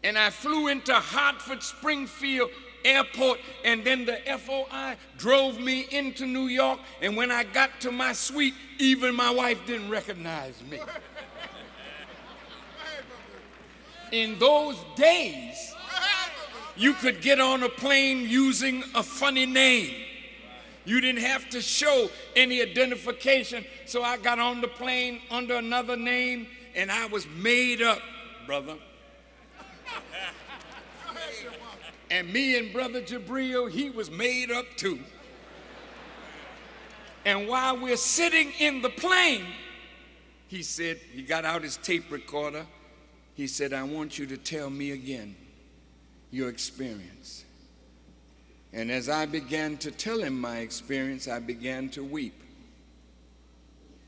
and I flew into Hartford Springfield Airport, and then the FOI drove me into New York, and when I got to my suite, even my wife didn't recognize me. In those days, you could get on a plane using a funny name. You didn't have to show any identification, so I got on the plane under another name, and I was made up, brother. And me and Brother Jabril, he was made up too. And while we're sitting in the plane, he said, he got out his tape recorder. He said, I want you to tell me again your experience. And as I began to tell him my experience, I began to weep.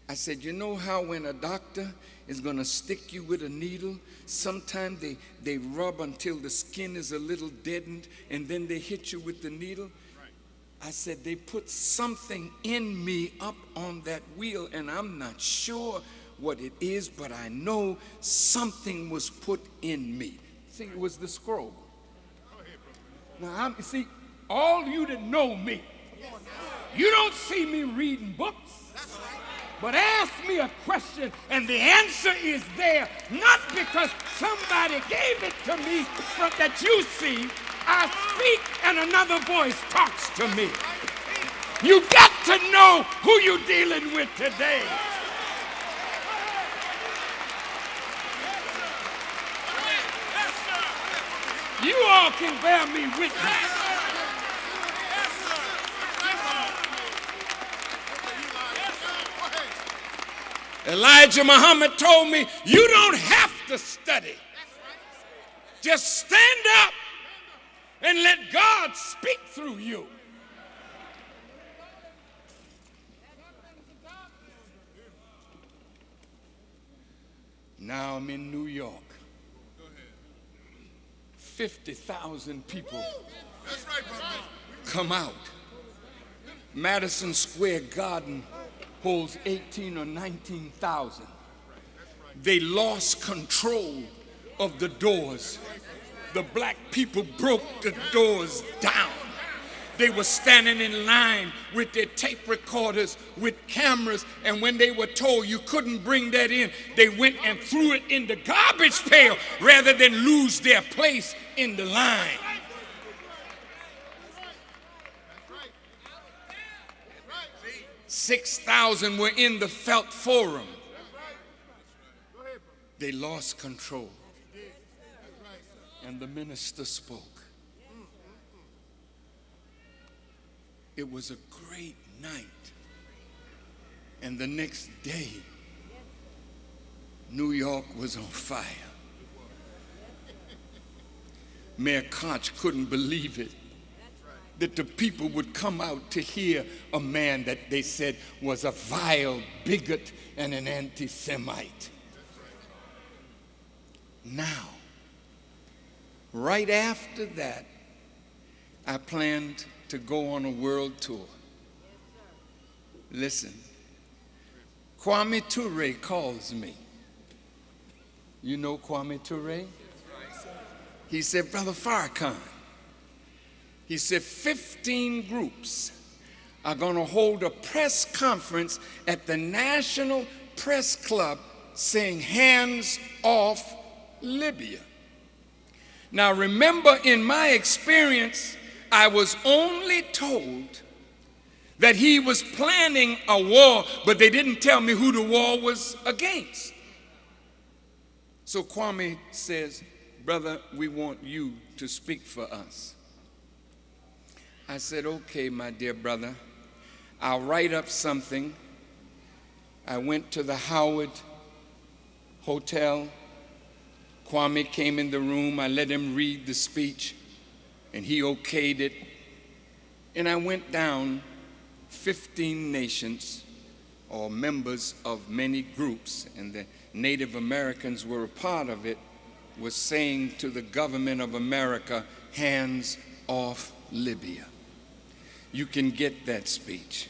I said, you know how when a doctor is going to stick you with a needle, sometimes they rub until the skin is a little deadened, and then they hit you with the needle? Right. I said, they put something in me up on that wheel, and I'm not sure what it is, but I know something was put in me. See, it was the scroll. Now, see, all you that know me, you don't see me reading books. But ask me a question, and the answer is there, not because somebody gave it to me that you see. I speak, and another voice talks to me. You got to know who you're dealing with today. You all can bear me witness. Elijah Muhammad told me, you don't have to study. Just stand up and let God speak through you. Now I'm in New York. 50,000 people come out. Madison Square Garden holds 18 or 19,000. They lost control of the doors. The black people broke the doors down. They were standing in line with their tape recorders, with cameras, and when they were told you couldn't bring that in, they went and threw it in the garbage pail rather than lose their place in the line. 6,000 were in the Felt Forum. They lost control. And the minister spoke. It was a great night. And the next day, New York was on fire. Mayor Koch couldn't believe it, that the people would come out to hear a man that they said was a vile bigot and an anti-Semite. Now, right after that, I planned to go on a world tour. Listen, Kwame Ture calls me. You know Kwame Ture? He said, Brother Farrakhan, he said 15 groups are going to hold a press conference at the National Press Club saying hands off Libya. Now remember, in my experience, I was only told that he was planning a war, but they didn't tell me who the war was against. So Kwame says, brother, we want you to speak for us. I said, okay, my dear brother, I'll write up something. I went to the Howard Hotel. Kwame came in the room. I let him read the speech, and he okayed it. And I went down 15 nations, or members of many groups, and the Native Americans were a part of it, was saying to the government of America, hands off Libya. You can get that speech.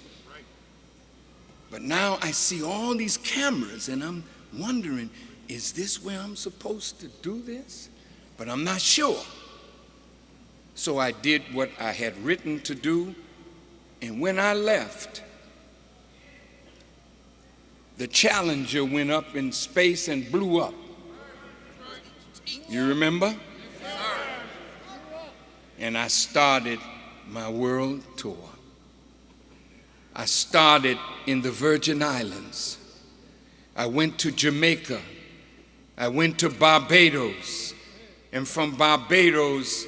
But now I see all these cameras, and I'm wondering, is this where I'm supposed to do this? but I'm not sure. So I did what I had written to do, and when I left, the Challenger went up in space and blew up. You remember? And I started my world tour. I started in the Virgin Islands. I went to Jamaica. I went to Barbados. And from Barbados,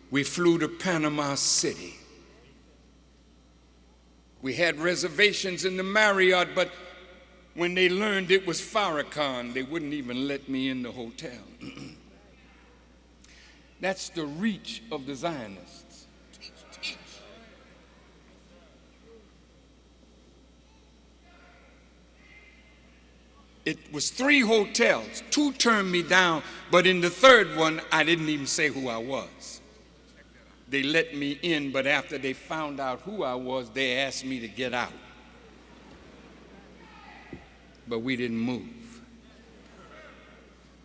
we flew to Panama City. We had reservations in the Marriott, but when they learned it was Farrakhan, they wouldn't even let me in the hotel. That's the reach of the Zionists. It was 3 hotels. 2 turned me down, but in the 3rd one, I didn't even say who I was. They let me in, but after they found out who I was, they asked me to get out. But we didn't move.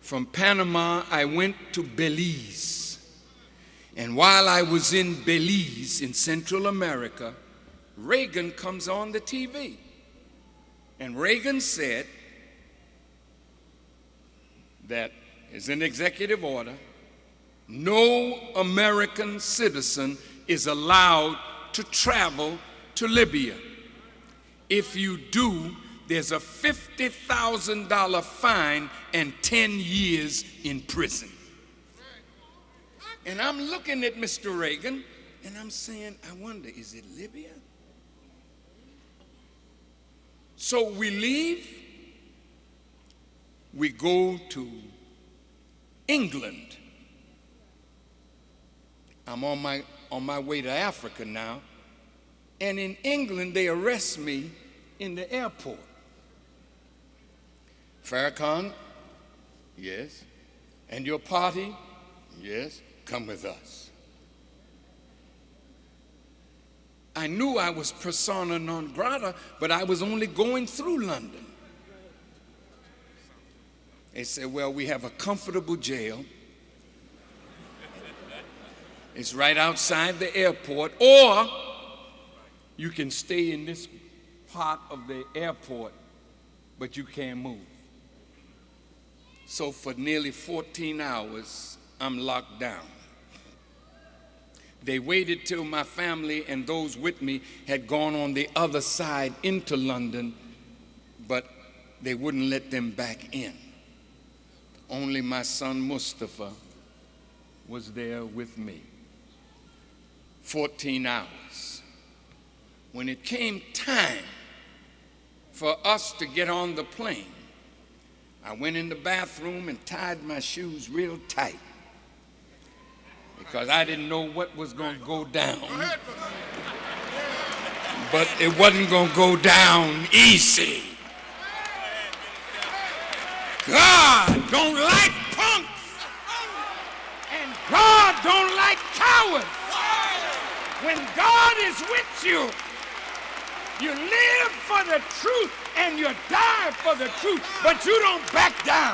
From Panama, I went to Belize. And while I was in Belize, in Central America, Reagan comes on the TV. And Reagan said that, as an executive order, no American citizen is allowed to travel to Libya. If you do, there's a $50,000 fine and 10 years in prison. And I'm looking at Mr. Reagan, and I'm saying, I wonder, is it Libya? So we leave. We go to England. I'm on my way to Africa now. And in England, they arrest me in the airport. Farrakhan, yes. And your party, yes. Come with us. I knew I was persona non grata, but I was only going through London. They said, well, we have a comfortable jail. It's right outside the airport, or you can stay in this part of the airport, but you can't move. So for nearly 14 hours, I'm locked down. They waited till my family and those with me had gone on the other side into London, but they wouldn't let them back in. Only my son Mustafa was there with me. 14 hours. When it came time for us to get on the plane, I went in the bathroom and tied my shoes real tight because I didn't know what was going to go down. But it wasn't going to go down easy. God don't like punks, and God don't like cowards. When God is with you, you live for the truth and you die for the truth, but you don't back down.